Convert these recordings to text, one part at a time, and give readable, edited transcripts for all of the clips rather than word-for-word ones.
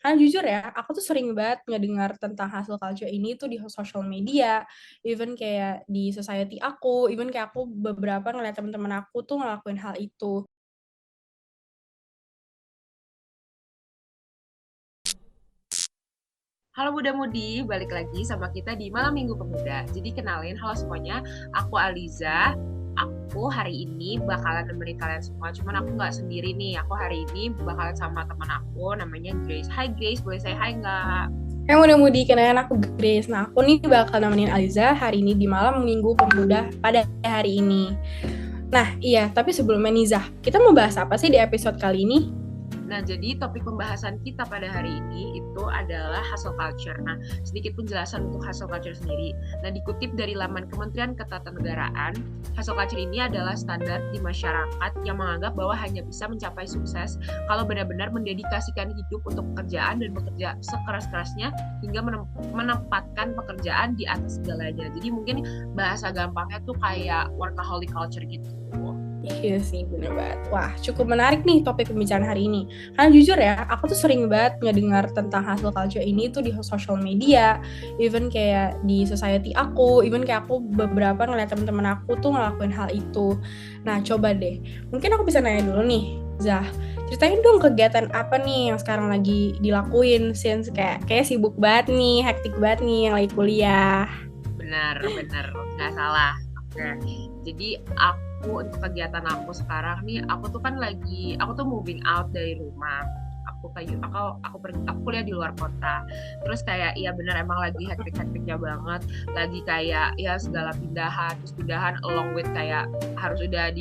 Karena jujur ya, aku tuh sering banget ngedengar tentang hustle culture ini tuh di social media, even kayak di society aku, even kayak aku beberapa ngeliat teman-teman aku tuh ngelakuin hal itu. Halo Muda-Mudi, balik lagi sama kita di Malam Minggu Pemuda. Jadi kenalin, halo semuanya, aku Aliza. Aku hari ini bakalan nemenin kalian semua, cuman aku nggak sendiri nih. Aku hari ini bakalan sama teman aku, namanya Grace. Hai Grace, boleh saya hai nggak? Yang mudah-mudi kenalin aku Grace. Nah, aku nih bakal nemenin Aliza hari ini di malam Minggu Pemuda pada hari ini. Nah, iya, tapi sebelumnya nih Zah, kita mau bahas apa sih di episode kali ini? Nah, jadi topik pembahasan kita pada hari ini itu adalah hustle culture. Nah, sedikit penjelasan untuk hustle culture sendiri. Nah, dikutip dari laman Kementerian Ketatanegaraan, hustle culture ini adalah standar di masyarakat yang menganggap bahwa hanya bisa mencapai sukses kalau benar-benar mendedikasikan hidup untuk pekerjaan dan bekerja sekeras-kerasnya hingga menempatkan pekerjaan di atas segalanya. Jadi mungkin bahasa gampangnya tuh kayak workaholic culture gitu. Iya sih, bener banget. Wah, cukup menarik nih topik pembicaraan hari ini. Karena jujur ya, aku tuh sering banget ngedengar tentang hustle culture ini tuh di social media, even kayak di society aku, even kayak aku beberapa ngeliat teman-teman aku tuh ngelakuin hal itu. Nah, coba deh. Mungkin aku bisa nanya dulu nih, Zah. Ceritain dong kegiatan apa nih yang sekarang lagi dilakuin, since kayak sibuk banget nih, hektik banget nih yang lagi kuliah. Benar, nggak salah. Oke, jadi untuk kegiatan aku sekarang nih, aku tuh moving out dari rumah. Aku kuliah di luar kota. Terus kayak iya benar emang lagi hektik-hektiknya banget. Lagi kayak ya segala pindahan, terus pindahan along with kayak harus udah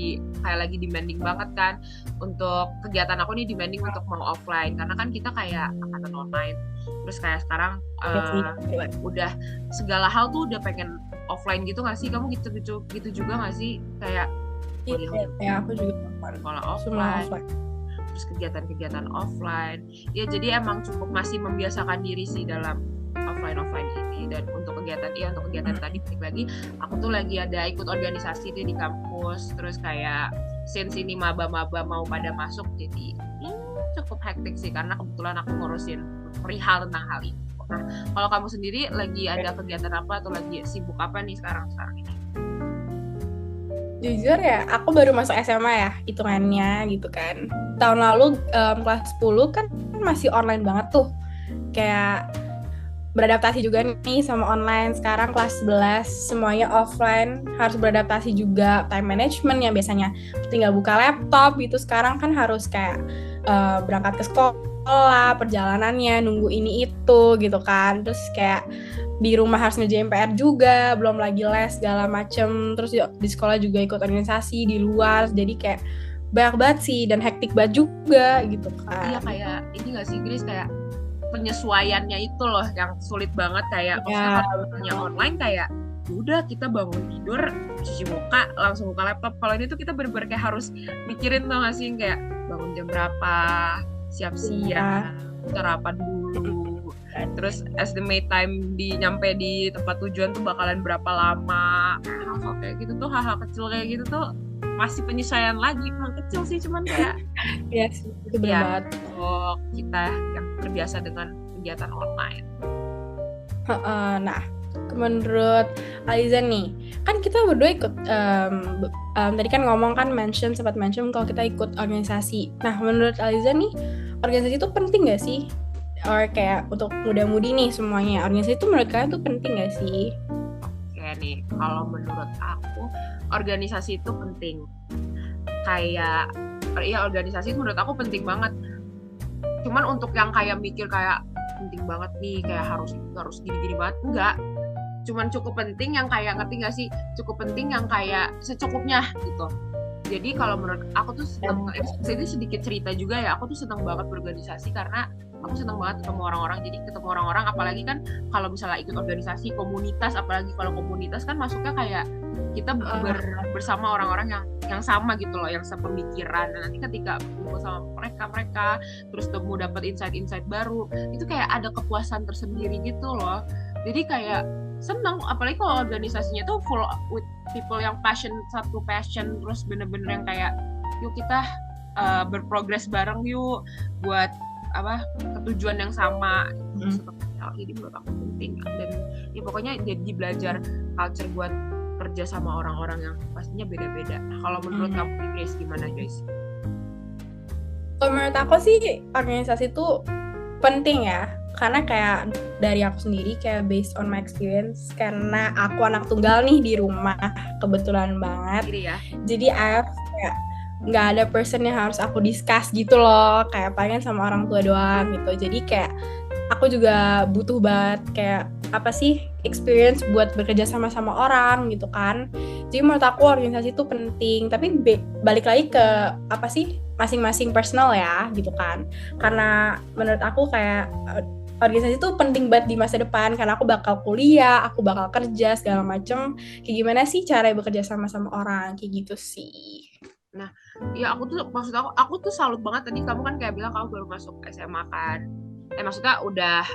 kayak lagi demanding banget kan. Untuk kegiatan aku nih demanding untuk mau offline karena kan kita kayak angkatan online. Terus kayak sekarang Iya sih. udah segala hal tuh udah pengen offline gitu nggak sih? Kamu gitu juga nggak sih? Kayak Iya, ya aku juga sekolah semua offline, offline. terus kegiatan-kegiatan offline. Ya jadi emang cukup masih membiasakan diri sih dalam offline ini. Dan untuk kegiatan tadi balik lagi, aku tuh lagi ada ikut organisasi di kampus. Terus kayak since ini maba-maba mau pada masuk, jadi cukup hektik sih karena kebetulan aku ngurusin perihal tentang hal itu. Nah, kalau kamu sendiri lagi ada kegiatan apa atau lagi sibuk apa nih sekarang ini? Jujur ya, aku baru masuk SMA ya, hitungannya gitu kan. Tahun lalu kelas 10 kan masih online banget tuh. Kayak beradaptasi juga nih sama online. Sekarang kelas 11 semuanya offline, harus beradaptasi juga time management yang biasanya tinggal buka laptop gitu. Sekarang kan harus kayak berangkat ke sekolah, perjalanannya, nunggu ini itu gitu kan. Terus kayak di rumah harus ngerjain PR juga, belum lagi les segala macem. Terus di sekolah juga ikut organisasi di luar, jadi kayak banyak banget sih dan hektik banget juga gitu kan. Iya kayak ini nggak sih Grace, kayak penyesuaiannya itu loh yang sulit banget. Kayak maksudnya kalau misalnya online kayak udah kita bangun tidur cuci muka langsung buka laptop. Kalau ini tuh kita bener-bener kayak harus mikirin tuh nggak sih, kayak bangun jam berapa, siap-siap, sarapan dulu, terus estimate time nyampe di tempat tujuan tuh bakalan berapa lama. Hal-hal kayak gitu tuh, hal-hal kecil kayak gitu tuh masih penyesuaian lagi. Emang kecil sih, cuman kayak ya sih, itu bener banget. Untuk kita yang terbiasa dengan kegiatan online. Nah, menurut Aliza nih, kan kita berdua ikut tadi kan ngomong kan sempat mention kalau kita ikut organisasi. Nah, menurut Aliza nih, organisasi itu penting gak sih? Or kayak untuk muda-mudi nih semuanya, organisasi itu menurut kalian tuh penting gak sih? Oke nih, kalau menurut aku organisasi itu penting. Kayak ya organisasi menurut aku penting banget. Cuman untuk yang kayak mikir kayak penting banget nih, kayak harus gini-gini banget, enggak. Cuman cukup penting yang kayak, ngerti gak sih, cukup penting yang kayak secukupnya gitu. Jadi kalau menurut aku tuh ini sedikit cerita juga ya, aku tuh seneng banget berorganisasi karena aku seneng banget ketemu orang-orang. Jadi ketemu orang-orang, apalagi kan kalau misalnya ikut organisasi komunitas, apalagi kalau komunitas kan masuknya kayak kita bersama orang-orang yang sama gitu loh, yang sepemikiran. Dan nanti ketika ketemu sama mereka terus temu dapat insight baru, itu kayak ada kepuasan tersendiri gitu loh. Jadi kayak seneng, apalagi kalau organisasinya tuh full with people yang satu passion, terus bener-bener yang kayak yuk kita berprogres bareng yuk buat ketujuan yang sama jadi menurut aku penting. Dan ya pokoknya jadi belajar culture buat kerja sama orang-orang yang pastinya beda-beda. Nah, kalau menurut kamu Grace gimana Grace? Kalau menurut aku sih organisasi itu penting ya, karena kayak dari aku sendiri kayak based on my experience, karena aku anak tunggal nih di rumah kebetulan banget. Jadi kayak nggak ada person yang harus aku discuss gitu loh, kayak pengen sama orang tua doang gitu. Jadi kayak aku juga butuh banget kayak experience buat bekerja sama orang gitu kan. Jadi menurut aku organisasi itu penting, tapi balik lagi ke masing-masing personal ya gitu kan. Karena menurut aku kayak organisasi itu penting banget di masa depan, karena aku bakal kuliah, aku bakal kerja segala macem. Kayak gimana sih cara bekerja sama orang kayak gitu sih. Nah, ya aku tuh salut banget tadi kamu kan kayak bilang kamu baru masuk SMA kan. Maksudnya udah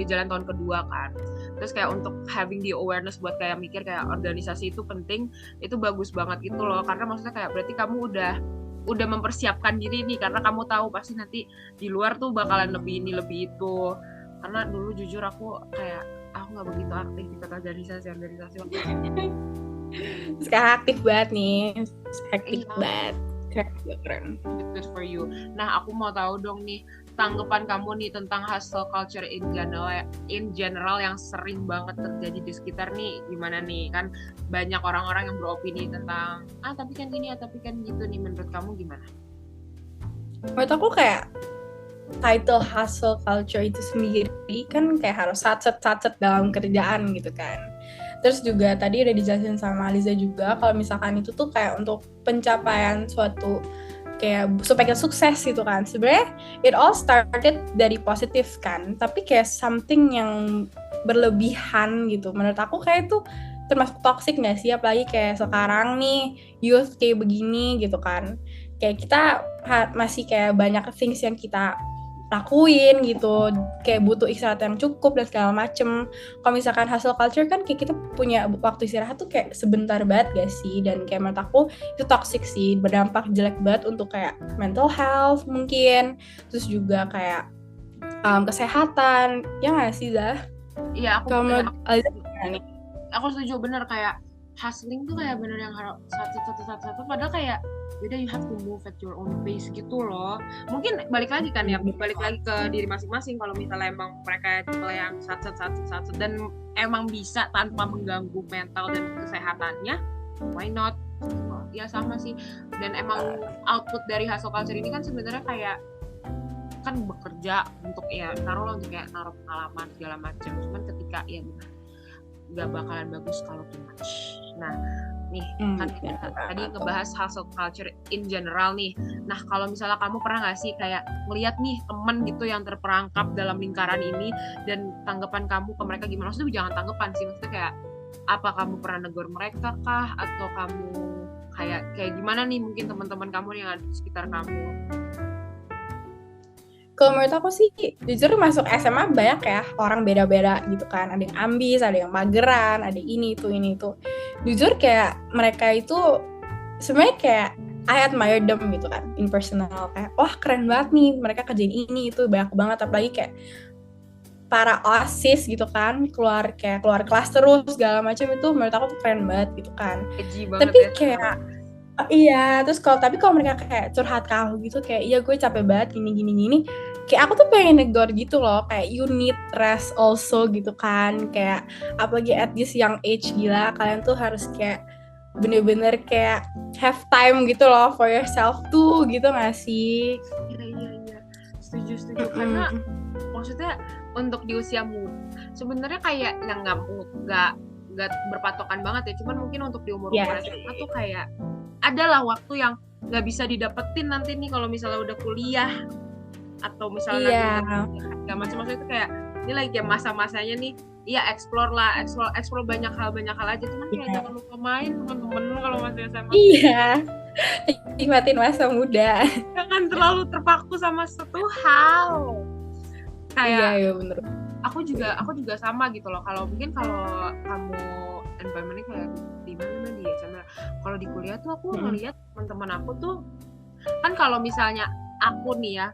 jalan tahun kedua kan. Terus kayak untuk having the awareness buat kayak mikir kayak organisasi itu penting, itu bagus banget gitu loh. Karena maksudnya kayak berarti kamu udah mempersiapkan diri nih, karena kamu tahu pasti nanti di luar tuh bakalan lebih ini lebih itu. Karena dulu jujur aku nggak begitu aktif di organisasi waktu itu. Sekarang aktif banget nih, banget. Keren. Good for you. Nah, aku mau tahu dong nih tanggapan kamu nih tentang hustle culture in general yang sering banget terjadi di sekitar nih. Gimana nih, kan banyak orang-orang yang beropini tentang tapi kan gini, tapi kan gitu nih. Menurut kamu gimana? Menurut aku kayak title hustle culture itu sendiri kan kayak harus sacet dalam kerjaan gitu kan. Terus juga tadi udah dijelasin sama Liza juga kalau misalkan itu tuh kayak untuk pencapaian suatu kayak supaya kita sukses gitu kan. Sebenarnya it all started dari positif kan, tapi kayak something yang berlebihan gitu. Menurut aku kayak itu termasuk toxic nggak sih? Apalagi kayak sekarang nih youth kayak begini gitu kan. Kayak kita masih kayak banyak things yang kita lakuin gitu, kayak butuh istirahat yang cukup dan segala macem. Kalau misalkan hustle culture kan kayak kita punya waktu istirahat tuh kayak sebentar banget gak sih, dan kayak menurut aku itu toxic sih, berdampak jelek banget untuk kayak mental health mungkin, terus juga kayak kesehatan, ya gak sih Zah? Iya, aku setuju bener kayak hustling tuh kayak bener yang harus satu padahal kayak beda, you have to move at your own pace gitu loh. Mungkin balik lagi ke diri masing-masing. Kalau misalnya emang mereka tipe yang satu dan emang bisa tanpa mengganggu mental dan kesehatannya, why not? Ya sama sih. Dan emang output dari hustle culture ini kan sebenarnya kayak kan bekerja untuk naruh pengalaman segala macam. Cuman ketika benar nggak bakalan bagus kalau too much. Nah, nih kan tadi ngebahas hustle culture in general nih. Nah, kalau misalnya kamu pernah nggak sih kayak ngeliat nih temen gitu yang terperangkap dalam lingkaran ini, dan tanggapan kamu ke mereka gimana? Maksudnya jangan tanggapan sih, maksudnya kayak apa kamu pernah negur mereka kah, atau kamu kayak gimana nih mungkin teman-teman kamu yang ada di sekitar kamu? Kalau menurut aku sih, jujur masuk SMA banyak ya orang beda-beda gitu kan. Ada yang ambis, ada yang mageran, ada ini itu. Jujur kayak mereka itu sebenarnya kayak I admire them gitu kan, in personal. Kayak wah keren banget nih mereka kerjain ini itu banyak banget. Apalagi kayak para OSIS gitu kan, keluar kelas terus segala macam, itu menurut aku tuh keren banget gitu kan. Tapi kayak iya, terus kalau mereka kayak curhat ke aku gitu kayak iya gue capek banget gini, kayak aku tuh pengen negor gitu loh, kayak you need rest also gitu kan. Kayak apalagi at this young age, gila kalian tuh harus kayak bener-bener kayak have time gitu loh for yourself tuh, gitu gak sih? Iya, setuju. Karena maksudnya untuk di usia muda sebenarnya kayak yang nggak berpatokan banget ya, cuman mungkin untuk di umur SMA tuh kayak adalah waktu yang nggak bisa didapetin nanti nih kalau misalnya udah kuliah atau misalnya nggak macam-macam. Itu kayak ini lagi kayak masa-masanya nih, explore banyak hal aja, cuman kayak jangan lupa main teman-teman kalau masih SMA. Iya, nikmatin masa muda, jangan terlalu terpaku sama satu hal. Kayak iya bener. Aku juga sama gitu loh. Kalau kamu environment-nya kayak di mana di SMA, kalau di kuliah tuh aku ngeliat teman-teman aku tuh kan, kalau misalnya aku nih ya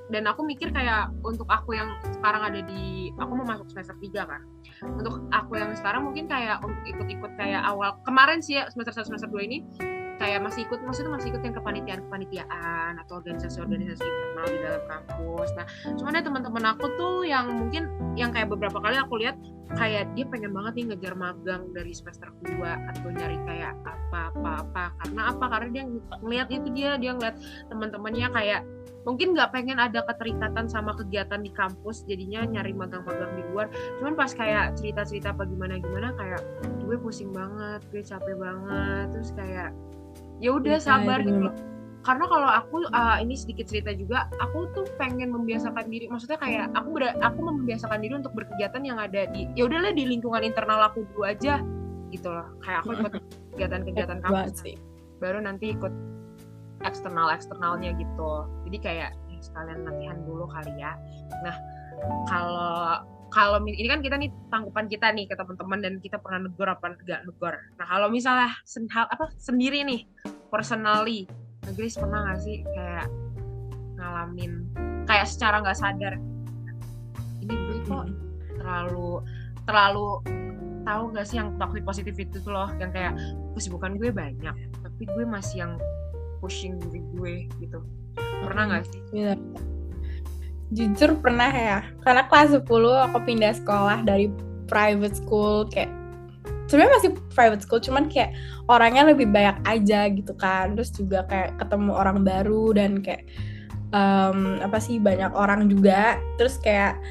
dan aku mikir kayak untuk aku yang sekarang ada di, aku mau masuk semester 3 kan, untuk aku yang sekarang mungkin kayak untuk ikut-ikut kayak awal kemarin sih ya, semester 1 semester 2 ini kayak masih ikut yang kepanitiaan atau organisasi-organisasi internal di dalam kampus. Nah, cuman ada teman-teman aku tuh yang mungkin yang kayak beberapa kali aku lihat kayak dia pengen banget nih ngejar magang dari semester 2 atau nyari kayak apa. Karena dia ngeliat itu, dia ngeliat teman-temannya kayak mungkin nggak pengen ada keterikatan sama kegiatan di kampus, jadinya nyari magang-magang di luar. Cuman pas kayak cerita-cerita apa gimana kayak gue pusing banget, gue capek banget, terus kayak ya udah sabar gitu. Karena kalau aku ini sedikit cerita juga, aku tuh pengen membiasakan diri, maksudnya kayak aku membiasakan diri untuk berkegiatan yang ada di, ya udahlah di lingkungan internal aku dulu aja gitu loh. Kayak aku ikut kegiatan kampus baru nanti ikut eksternalnya gitu. Jadi kayak sekalian latihan dulu kali ya. Nah, kalau ini kan kita nih tanggapan kita nih ke teman-teman dan kita pernah negor apa enggak negor. Nah, kalau misalnya sendiri nih personally, Grace pernah nggak sih kayak ngalamin kayak secara nggak sadar ini gue kok terlalu tahu nggak sih yang toxic positif itu tuh loh, yang kayak kesibukan gue banyak tapi gue masih yang pushing diri gue gitu. Pernah nggak sih? Iya. Jujur pernah ya, karena kelas 10 aku pindah sekolah dari private school, kayak sebenarnya masih private school, cuman kayak orangnya lebih banyak aja gitu kan, terus juga kayak ketemu orang baru dan kayak banyak orang juga, terus kayak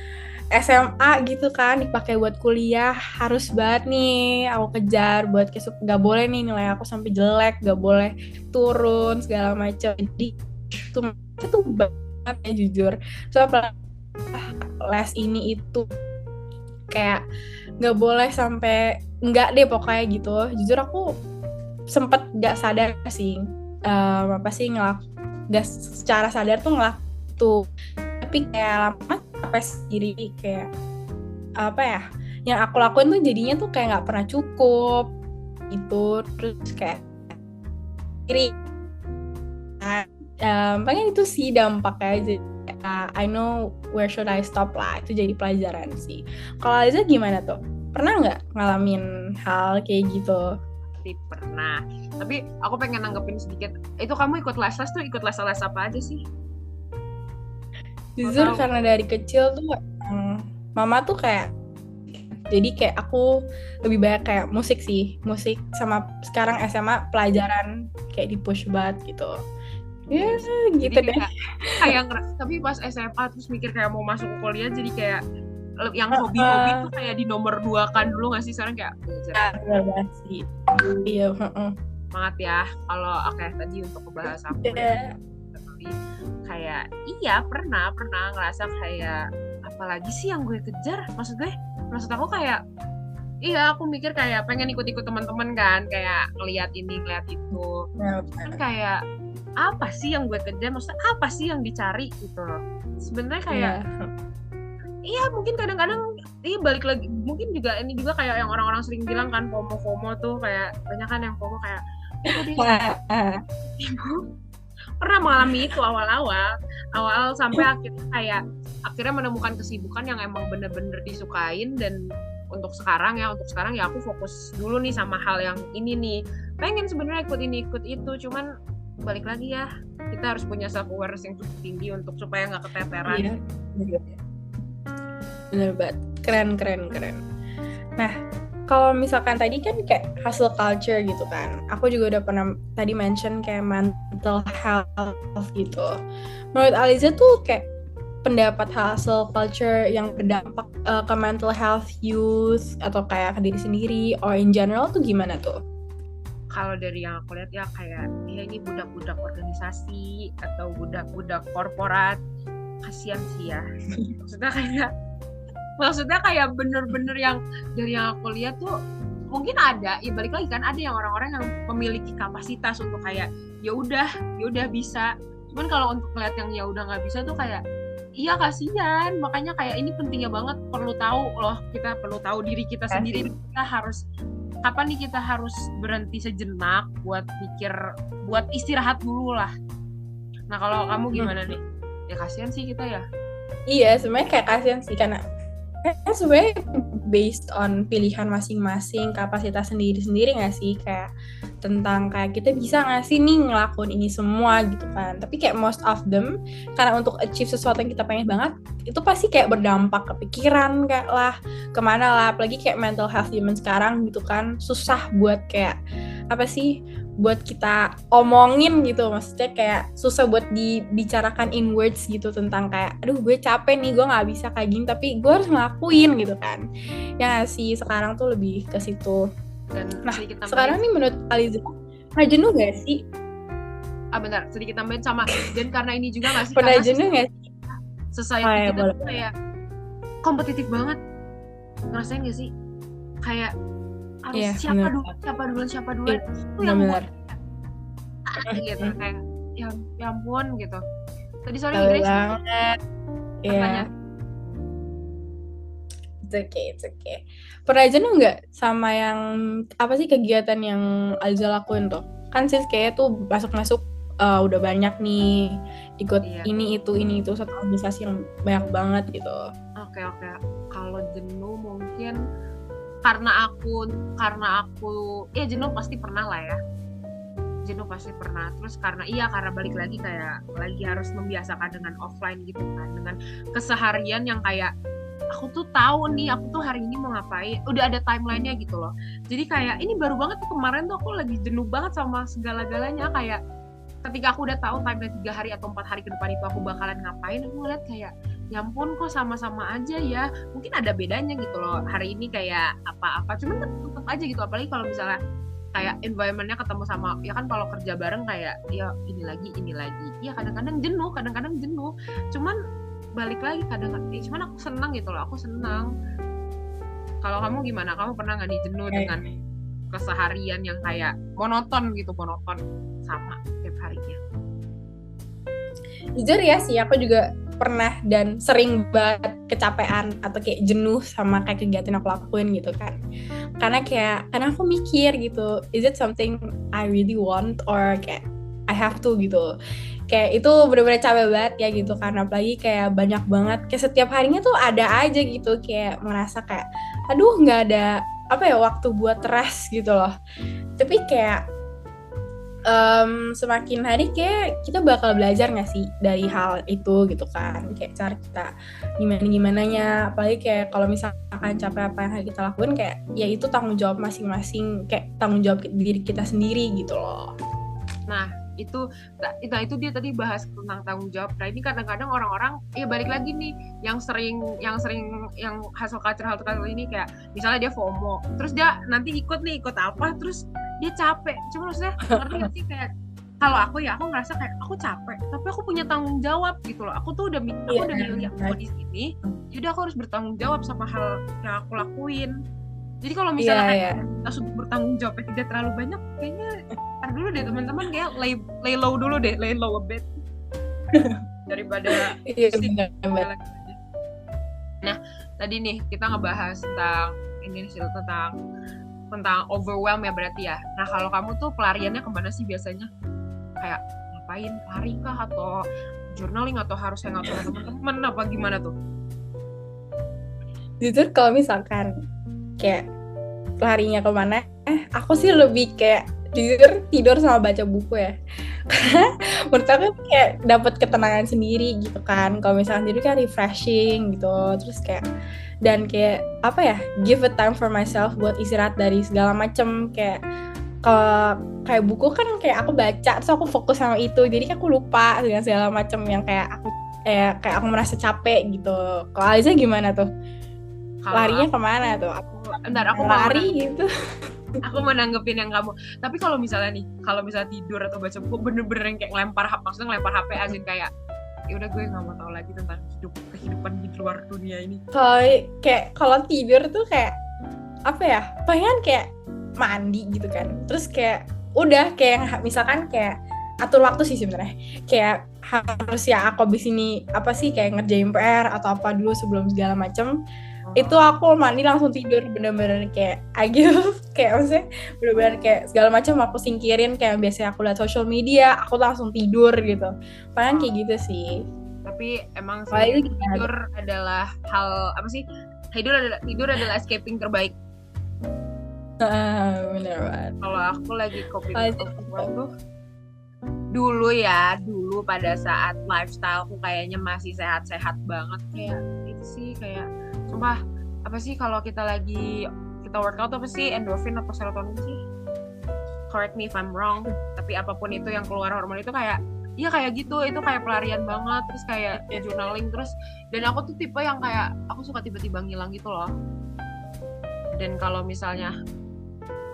SMA gitu kan dipakai buat kuliah, harus banget nih aku kejar buat nggak boleh nih nilai aku sampai jelek, nggak boleh turun segala macam. Jadi itu banget ya jujur. Soalnya les ini itu kayak nggak boleh sampai nggak deh pokoknya gitu. Jujur aku sempet nggak sadar sih nggak secara sadar tuh ngelak tuh, tapi kayak lama sampai sendiri kayak yang aku lakuin tuh jadinya tuh kayak nggak pernah cukup itu, terus kayak kiri pengen itu sih dampaknya. Jadi I know where should I stop lah, itu jadi pelajaran sih. Kalau Liza gimana tuh? Pernah nggak ngalamin hal kayak gitu? Pernah, tapi aku pengen nanggepin sedikit. Itu kamu ikut les apa aja sih? Jujur karena dari kecil tuh mama tuh kayak, jadi kayak aku lebih banyak kayak musik sama sekarang SMA pelajaran kayak di push banget gitu. Ya gitu deh. Kayak tapi pas SMA terus mikir kayak mau masuk kuliah, jadi kayak yang hobi-hobi tuh kayak di nomor 2 kan dulu nggak sih, sekarang kayak belajar. Iya. Semangat ya. Kalau tadi untuk ngebahas aku kayak pernah ngerasa kayak apalagi sih yang gue kejar, maksud aku kayak aku mikir kayak pengen ikut-ikut teman-teman kan, kayak ngeliat ini ngeliat itu kan, kayak apa sih yang gue kejar, maksudnya apa sih yang dicari gitu loh sebenarnya kayak mungkin kadang-kadang balik lagi, mungkin juga ini juga kayak yang orang-orang sering bilang kan, FOMO tuh kayak banyak kan yang FOMO kayak pernah mengalami itu awal sampai akhirnya menemukan kesibukan yang emang bener-bener disukain. Dan untuk sekarang ya aku fokus dulu nih sama hal yang ini nih, pengen sebenarnya ikut itu, cuman balik lagi ya kita harus punya self awareness yang cukup tinggi untuk supaya nggak keteteran. Bener banget, keren. Nah, kalau misalkan tadi kan kayak hustle culture gitu kan, aku juga udah pernah tadi mention kayak mental health gitu. Menurut Aliza tuh kayak pendapat hustle culture yang berdampak ke mental health youth atau kayak ke diri sendiri or in general tuh gimana tuh? Kalau dari yang aku lihat ya kayak ini budak-budak organisasi atau budak-budak korporat, kasihan sih ya. Maksudnya kayak bener-bener yang dari yang aku lihat tuh mungkin ada, ya balik lagi kan, ada yang orang-orang yang memiliki kapasitas untuk kayak ya udah bisa. Cuman kalau untuk ngeliat yang ya udah nggak bisa tuh kayak kasihan. Makanya kayak ini pentingnya banget, kita perlu tahu diri kita sendiri. Kita harus kapan nih kita harus berhenti sejenak buat istirahat dulu lah. Nah kalau kamu gimana nih? Ya kasihan sih kita ya. Iya, sebenarnya kayak kasihan sih karena sebenarnya based on pilihan masing-masing, kapasitas sendiri-sendiri nggak sih, kayak tentang kayak kita bisa nggak sih nih ngelakuin ini semua gitu kan. Tapi kayak most of them, karena untuk achieve sesuatu yang kita pengen banget, itu pasti kayak berdampak ke pikiran kayak lah, kemana lah, apalagi kayak mental health zaman sekarang gitu kan, susah buat kayak apa sih, buat kita omongin gitu, maksudnya kayak susah buat dibicarakan in words gitu tentang kayak aduh gue capek nih, gue nggak bisa kayak gini tapi gue harus ngelakuin gitu kan ya sih. Sekarang tuh lebih ke situ. Dan Nah sedikit sekarang tambahin, nih menurut Aliza pernah jenuh gak sih? bentar, sedikit tambahin sama dan karena ini juga nggak sih, Pernah karena jenuh gak sih? society kita boleh. tuh kayak kompetitif banget, ngerasain gak sih? Kayak harus Iya, siapa bener. duluan itu yang Bener. gitu kayak ya ampun gitu. Tadi sorry Tahu Grace banget. pertanyaan. Iya. It's okay. Pernah jenuh nggak sama yang apa sih kegiatan yang Alza lakuin tuh? Kan sis kayak tuh masuk-masuk udah banyak nih ikut Iya. ini itu satu organisasi yang banyak banget gitu. Oke. Kalau jenuh mungkin karena aku ya jenuh pasti pernah lah ya. Jenuh pasti pernah. Terus karena balik lagi kayak lagi harus membiasakan dengan offline gitu kan, dengan keseharian yang kayak aku tuh tahu nih aku tuh hari ini mau ngapain, udah ada timelinenya gitu loh. Jadi kayak ini baru banget tuh kemarin tuh aku lagi jenuh banget sama segala-galanya, kayak ketika aku udah tahu timeline 3 hari atau 4 hari ke depan itu aku bakalan ngapain, aku ngeliat kayak ya ampun kok sama-sama aja ya, mungkin ada bedanya gitu loh hari ini kayak apa-apa, cuman tetap aja gitu. Apalagi kalau misalnya kayak environment-nya ketemu sama, ya kan kalau kerja bareng kayak ya ini lagi ya kadang-kadang jenuh, cuman balik lagi kadang-kadang cuman aku senang gitu loh, aku senang. Kalau kamu gimana, kamu pernah nggak nih jenuh dengan keseharian yang kayak monoton sama tiap harinya? Jujur ya sih, aku juga pernah dan sering banget kecapean atau kayak jenuh sama kayak kegiatan yang aku lakuin gitu kan. Karena aku mikir gitu, is it something I really want or kayak I have to gitu. Kayak itu bener-bener capek banget ya gitu kan, apalagi kayak banyak banget, kayak setiap harinya tuh ada aja gitu, kayak merasa kayak aduh nggak ada waktu buat rest gitu loh. Tapi kayak semakin hari kayak kita bakal belajar nggak sih dari hal itu gitu kan, kayak cara kita gimananya, apalagi kayak kalau misalkan capek apa yang kita lakuin kayak ya itu tanggung jawab masing-masing, kayak tanggung jawab diri kita sendiri gitu loh. Nah itu dia tadi bahas tentang tanggung jawab. Nah ini kadang-kadang orang-orang ya balik lagi nih yang sering hustle culture ini, kayak misalnya dia FOMO, terus dia nanti ikut apa, terus dia capek. Cuma maksudnya ngerti gak sih, kayak kalau aku ngerasa kayak aku capek tapi aku punya tanggung jawab gitu loh. Aku tuh udah milih aku di sini, jadi aku harus bertanggung jawab sama hal yang aku lakuin. Jadi kalau misalnya kita sudah bertanggung jawabnya tidak terlalu banyak, kayaknya ntar dulu deh teman-teman, kayak lay low a bit daripada Nah tadi nih kita ngebahas tentang ini sih, tentang overwhelm ya berarti ya. Nah kalau kamu tuh pelariannya kemana sih biasanya? Kayak ngapain, lari kah atau journaling atau harus hangout sama teman-teman apa gimana tuh? Jujur kalau misalkan kayak larinya kemana, aku sih lebih kayak jujur tidur sama baca buku ya. Karena menurut aku kayak dapat ketenangan sendiri gitu kan. Kalau misalkan tidur kan refreshing gitu, terus kayak dan kayak give a time for myself buat istirahat dari segala macem. Kayak kayak buku kan kayak aku baca terus aku fokus sama itu, jadi aku lupa dengan segala macem yang kayak aku merasa capek gitu. Kalau Aliza gimana tuh? Larinya kemana tuh? Aku lari gitu. Aku mau nanggepin yang kamu. Tapi kalau misalnya tidur atau baca buku bener-bener yang kayak ngelempar HP azin kayak ya udah gue nggak mau tahu lagi tentang kehidupan di luar dunia ini. Kalau tidur tuh kayak pengen kayak mandi gitu kan, terus kayak udah kayak misalkan kayak atur waktu sih sebenarnya, kayak harus ya aku abis ini kayak ngerjain PR atau apa dulu sebelum segala macem. Itu aku mandi langsung tidur, bener-bener kayak kayak maksudnya bener-bener kayak segala macam aku singkirin, kayak biasanya aku lihat social media aku langsung tidur gitu, paling kayak gitu sih. Tapi emang Wah, itu sih gimana? tidur adalah hal apa sih? Tidur adalah escaping terbaik. Bener banget. Kalau aku lagi coping Wah, itu overwhelmed tuh dulu pada saat lifestyle aku kayaknya masih sehat-sehat banget, kayak itu sih, kayak sumpah, apa sih kalau kita workout apa sih, endorfin atau serotonin sih, correct me if I'm wrong, tapi apapun itu yang keluar hormon itu kayak iya kayak gitu, itu kayak pelarian banget, terus kayak journaling terus. Dan aku tuh tipe yang kayak aku suka tiba-tiba ngilang gitu loh. Dan kalau misalnya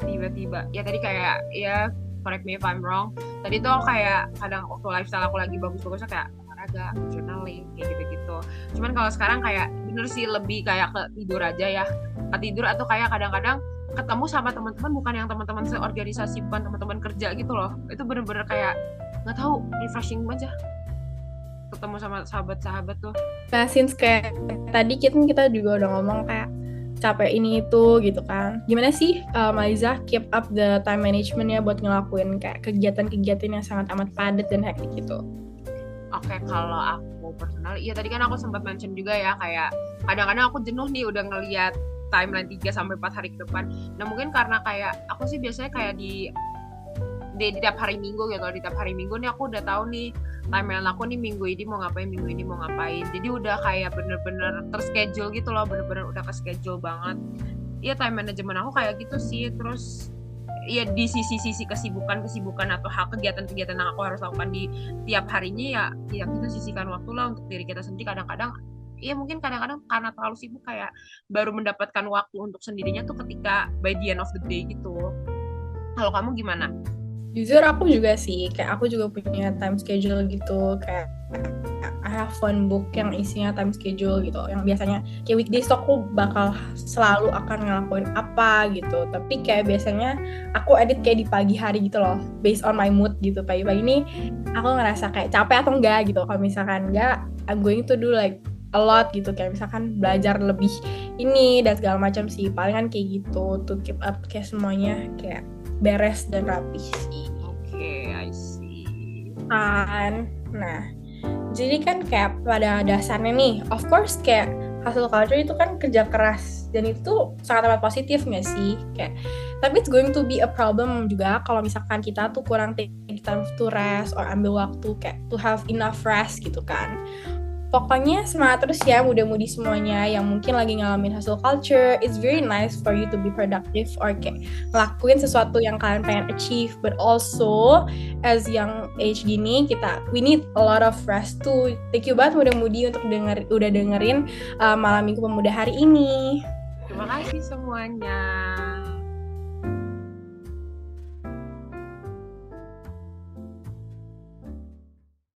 tiba-tiba ya tadi kayak ya correct me if I'm wrong, tadi tuh kayak kadang waktu lifestyle aku lagi bagus-bagusnya kayak olahraga, journaling, kayak gitu-gitu. Cuman kalau sekarang kayak bener sih lebih kayak ke tidur aja ya, ke tidur atau kayak kadang-kadang ketemu sama teman-teman, bukan yang teman-teman seorganisasi, bukan teman-teman kerja gitu loh. Itu bener-bener kayak nggak tahu, refreshing aja ketemu sama sahabat-sahabat tuh. Nah, since kayak tadi kita juga udah ngomong kayak capek ini itu gitu kan. Gimana sih Maliza keep up the time management-nya buat ngelakuin kayak kegiatan-kegiatan yang sangat amat padat dan hektik gitu? Oke, kalau aku personal, iya tadi kan aku sempat mention juga ya, kayak kadang-kadang aku jenuh nih udah ngeliat timeline 3-4 hari ke depan. Nah mungkin karena kayak aku sih biasanya kayak di tiap hari Minggu gitu, di tiap hari Minggu nih aku udah tahu nih timeline aku nih minggu ini mau ngapain. Jadi udah kayak bener-bener terschedule gitu loh, bener-bener udah ke-schedule banget. Iya, time management aku kayak gitu sih. Terus ya di sisi kesibukan atau hal kegiatan-kegiatan yang aku harus lakukan di tiap harinya ya kita sisihkan waktu lah untuk diri kita sendiri. Kadang-kadang ya mungkin kadang-kadang karena terlalu sibuk kayak baru mendapatkan waktu untuk sendirinya tuh ketika by the end of the day gitu. Kalau kamu gimana? Jujur aku juga sih, kayak aku juga punya time schedule gitu, kayak I have phone book yang isinya time schedule gitu, yang biasanya kayak weekdays tuh aku bakal selalu akan ngelakuin apa gitu, tapi kayak biasanya aku edit kayak di pagi hari gitu loh, based on my mood gitu. Pagi-pagi ini aku ngerasa kayak capek atau enggak gitu, kalau misalkan enggak, I'm going to do like a lot gitu, kayak misalkan belajar lebih ini dan segala macam sih, palingan kayak gitu, to keep up kayak semuanya kayak beres dan rapi sih. Oke, I see. Nah, jadi kan kayak pada dasarnya nih, of course kayak hustle culture itu kan kerja keras dan itu sangat amat positif nggak sih? Kayak, tapi it's going to be a problem juga kalau misalkan kita tuh kurang take time to rest or ambil waktu kayak to have enough rest gitu kan. Pokoknya semangat terus ya muda-mudi semuanya yang mungkin lagi ngalamin hustle culture. It's very nice for you to be productive or kayak ngelakuin sesuatu yang kalian pengen achieve. But also as young age gini we need a lot of rest too. Thank you banget muda-mudi untuk udah dengerin Malam Minggu Pemuda hari ini. Terima kasih semuanya.